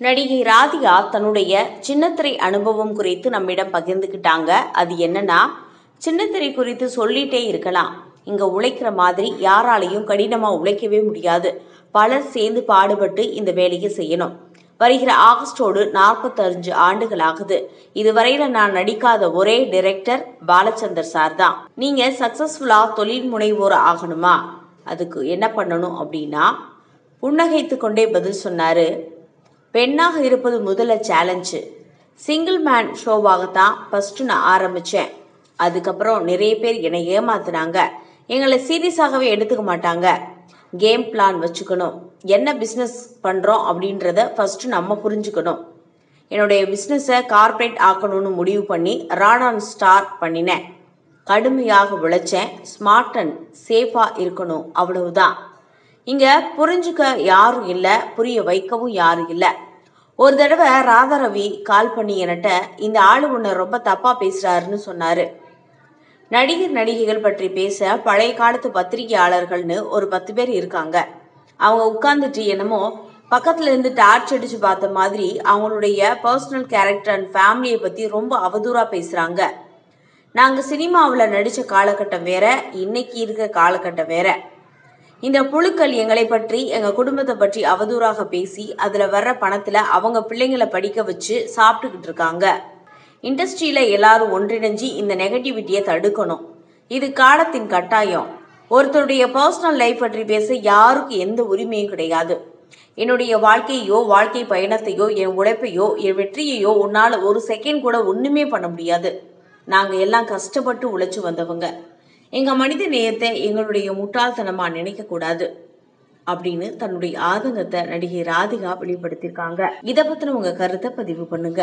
நடிகை ராதிகா தன்னுடைய சின்னத்திரை அனுபவம் குறித்து நம்மிடம் பகிர்ந்துக்கிட்டாங்க. அது என்னன்னா, சின்னத்திரை குறித்து சொல்லிட்டே இருக்கலாம். இங்க உழைக்கிற மாதிரி யாராலையும் கடினமா உழைக்கவே முடியாது. பலர் சேர்ந்து பாடுபட்டு இந்த வேலையை செய்யணும். வருகிற ஆகஸ்டோடு 45 ஆண்டுகள் ஆகுது. இதுவரையில நான் நடிக்காத ஒரே டைரக்டர் பாலச்சந்தர் சார் தான். நீங்க சக்சஸ்ஃபுல்லா தொழில் முனைவோர் ஆகணுமா, அதுக்கு என்ன பண்ணணும் அப்படின்னா, புன்னகைத்து கொண்டே பதில் சொன்னாரு. பெண்ணாக இருப்பது முதல்ல சேலஞ்சு. சிங்கிள் மேன் ஷோவாகத்தான் ஃபர்ஸ்ட் நான் ஆரம்பித்தேன். அதுக்கப்புறம் நிறைய பேர் என்னை ஏமாத்துனாங்க. எங்களை சீரியஸாகவே எடுத்துக்க மாட்டாங்க. கேம் பிளான் வச்சுக்கணும். என்ன பிஸ்னஸ் பண்ணுறோம் அப்படின்றத ஃபர்ஸ்ட் நம்ம புரிஞ்சுக்கணும். என்னுடைய பிஸ்னஸை கார்ப்பரேட் ஆக்கணும்னு முடிவு பண்ணி ராடான் ஸ்டார் பண்ணினேன். கடுமையாக உழைச்சேன். ஸ்மார்ட் அண்ட் சேஃபாக இருக்கணும், அவ்வளவுதான். இங்கே புரிஞ்சுக்க யாரும் இல்லை, புரிய வைக்கவும் யாரும் இல்லை. ஒரு தடவை ராதாரவி கால் பண்ணி என்கிட்ட, இந்த ஆளு உன்னை ரொம்ப தப்பாக பேசுகிறாருன்னு சொன்னார். நடிகர் நடிகைகள் பற்றி பேச பழைய காலத்து பத்திரிகையாளர்கள்னு ஒரு 10 பேர் இருக்காங்க. அவங்க உட்கார்ந்துட்டு என்னமோ பக்கத்துல இருந்து டார்ச் அடிச்சு பார்த்த மாதிரி அவங்களுடைய பர்சனல் கேரக்டர் அண்ட் ஃபேமிலியை பற்றி ரொம்ப அவதூறாக பேசுகிறாங்க. நாங்கள் சினிமாவில் நடித்த காலகட்டம் வேற, இன்னைக்கு இருக்க காலகட்டம் வேற. இந்த புழுக்கள் எங்களை பற்றி, எங்கள் குடும்பத்தை பற்றி அவதூறாக பேசி அதில் வர்ற பணத்தில் அவங்க பிள்ளைங்களை படிக்க வச்சு சாப்பிட்டுக்கிட்டு இருக்காங்க. இண்டஸ்ட்ரியில் எல்லாரும் ஒன்றிணைஞ்சு இந்த நெகட்டிவிட்டியை தடுக்கணும். இது காலத்தின் கட்டாயம். ஒருத்தருடைய பர்சனல் லைஃப் பற்றி பேச யாருக்கு எந்த உரிமையும் கிடையாது. என்னுடைய வாழ்க்கையோ, வாழ்க்கை பயணத்தையோ, என் உழைப்பையோ, என் வெற்றியையோ உன்னால் ஒரு செகண்ட் கூட ஒன்றுமே பண்ண முடியாது. நாங்கள் எல்லாம் கஷ்டப்பட்டு உழைச்சி வந்தவங்க. எங்கள் மனித நேயத்தை எங்களுடைய முட்டாள்தனமாக நினைக்கக்கூடாது அப்படின்னு தன்னுடைய ஆதங்கத்தை நடிகை ராதிகா வெளிப்படுத்தியிருக்காங்க. இதை பற்றின உங்கள் கருத்தை பதிவு பண்ணுங்க.